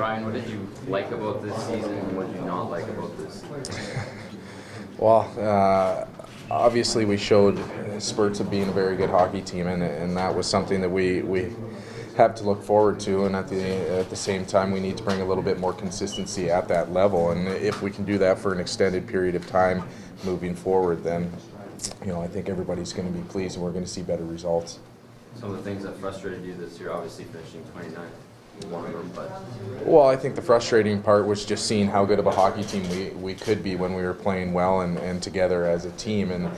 Ryan, what did you like about this season and what did you not like about this season? Well, obviously we showed spurts of being a very good hockey team, and that was something that we have to look forward to. And at the same time, we need to bring a little bit more consistency at that level. And if we can do that for an extended period of time moving forward, then I think everybody's going to be pleased, and we're going to see better results. Some of the things that frustrated you this year, obviously finishing 29th. One of them, but well, I think the frustrating part was just seeing how good of a hockey team we could be when we were playing well and together as a team. And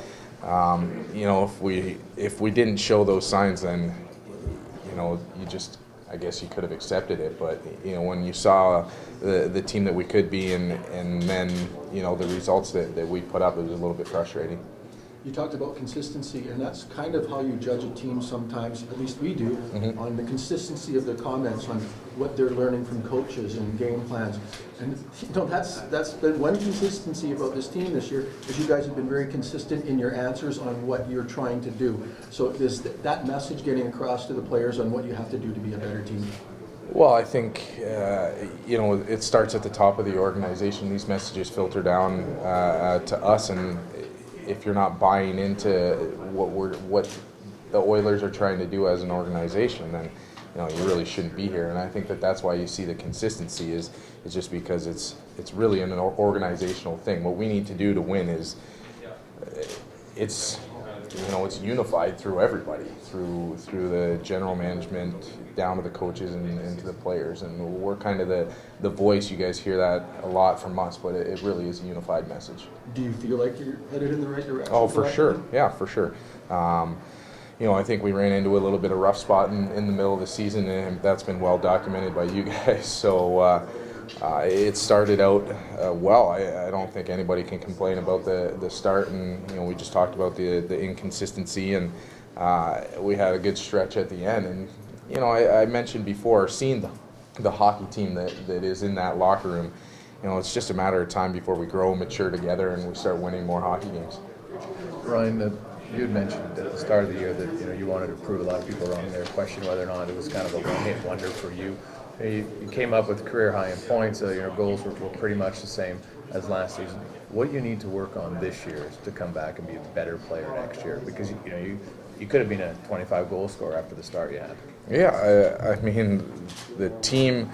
if we didn't show those signs, then I guess you could have accepted it. But when you saw the team that we could be, and then the results that we put up, it was a little bit frustrating. You talked about consistency, and that's kind of how you judge a team sometimes, at least we do, on the consistency of their comments, on what they're learning from coaches and game plans. And that's been one consistency about this team this year, is you guys have been very consistent in your answers on what you're trying to do. So is that message getting across to the players on what you have to do to be a better team? Well, I think it starts at the top of the organization. These messages filter down to us, and if you're not buying into what the Oilers are trying to do as an organization, then you really shouldn't be here. And I think that's why you see the consistency is just because it's really an organizational thing. What we need to do to win is it's unified through everybody, through the general management down to the coaches and to the players, and we're kind of the voice. You guys hear that a lot from us, but it really is a unified message. Do you feel like you're headed in the right direction? Oh, for sure. Yeah, for sure. I think we ran into a little bit of rough spot in the middle of the season, and that's been well documented by you guys. So it started out well. I don't think anybody can complain about the start, and we just talked about the inconsistency, and we had a good stretch at the end. And I mentioned before, seeing the hockey team that is in that locker room, it's just a matter of time before we grow and mature together and we start winning more hockey games. Ryan, you had mentioned at the start of the year that you wanted to prove a lot of people wrong there, question whether or not it was kind of a one-hit wonder for you. You came up with career high in points. Your goals were pretty much the same as last season. What do you need to work on this year to come back and be a better player next year? Because you could have been a 25 goal scorer after the start you had. Yeah, I mean the team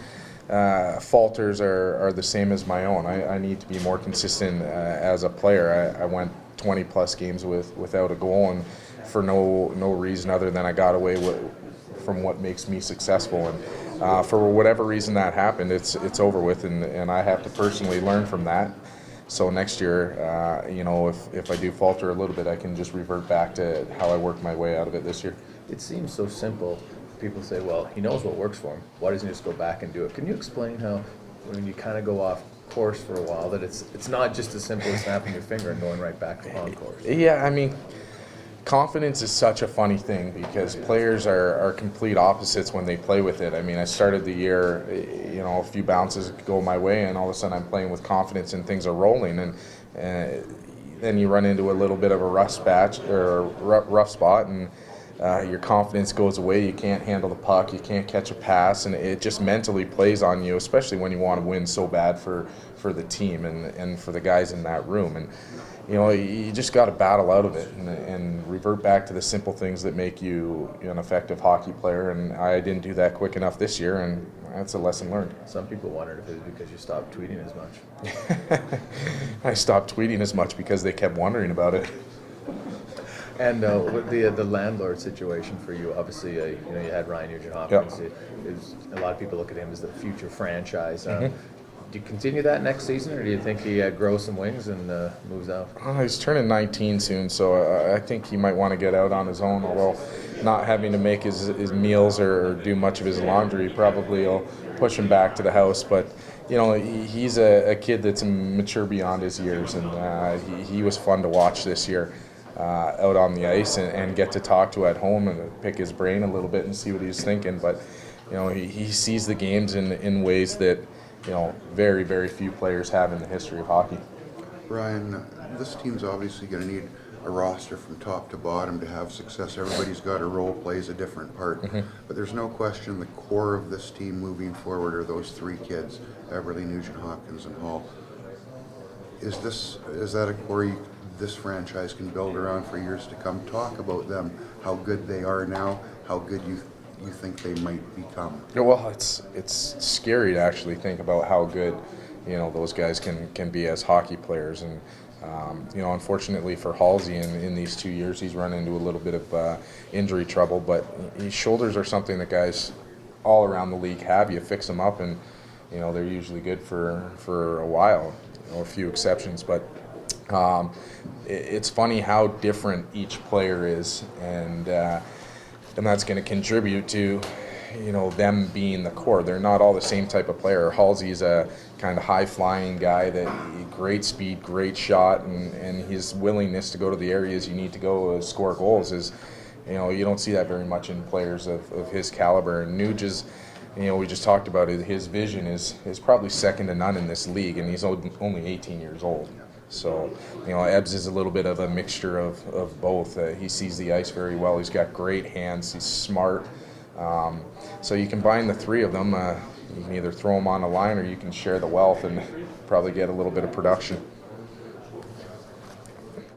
falters are the same as my own. I need to be more consistent as a player. I went 20 plus games without a goal, and for no reason other than I got away from what makes me successful. And for whatever reason that happened, it's over with, and I have to personally learn from that. So next year, if I do falter a little bit, I can just revert back to how I worked my way out of it this year. It seems so simple. People say, well, he knows what works for him. Why doesn't he just go back and do it? Can you explain how, when you kind of go off course for a while, that it's not just as simple as snapping your finger and going right back on course? Yeah, I mean, confidence is such a funny thing because players are complete opposites when they play with it. I mean, I started the year, a few bounces go my way, and all of a sudden I'm playing with confidence and things are rolling, and then you run into a little bit of a rough spot, and your confidence goes away. You can't handle the puck, you can't catch a pass, and it just mentally plays on you, especially when you want to win so bad for the team and for the guys in that room. And you just got to battle out of it and revert back to the simple things that make you an effective hockey player. And I didn't do that quick enough this year, and that's a lesson learned. Some people wondered if it was because you stopped tweeting as much. I stopped tweeting as much because they kept wondering about it. And with the landlord situation for you, obviously, you had Ryan Nugent-Hopkins. Yep. A lot of people look at him as the future franchise. Do you continue that next season, or do you think he grows some wings and moves out? He's turning 19 soon, so I think he might want to get out on his own, although not having to make his meals or do much of his laundry probably will push him back to the house. But he's a kid that's mature beyond his years, and he was fun to watch this year out on the ice and get to talk to at home and pick his brain a little bit and see what he's thinking. But he sees the games in ways that very, very few players have in the history of hockey. Ryan, this team's obviously going to need a roster from top to bottom to have success. Everybody's got a role, plays a different part. But there's no question the core of this team moving forward are those three kids, Everly, Nugent Hopkins, and Hall. Is that a core this franchise can build around for years to come? Talk about them, how good they are now, how good you think they might become. Yeah, well, it's scary to actually think about how good, those guys can be as hockey players. And unfortunately for Halsey, in these 2 years, he's run into a little bit of injury trouble. But his shoulders are something that guys all around the league have. You fix them up, and they're usually good for a while. A few exceptions, but it's funny how different each player is, and that's going to contribute to them being the core. They're not all the same type of player. Halsey's a kind of high-flying guy great speed, great shot, and his willingness to go to the areas you need to go score goals is, you don't see that very much in players of his caliber. And Nuge is, we just talked about it. His vision is probably second to none in this league, and he's only 18 years old. So, Ebbs is a little bit of a mixture of both. He sees the ice very well. He's got great hands. He's smart. So you combine the three of them. You can either throw them on a line, or you can share the wealth and probably get a little bit of production.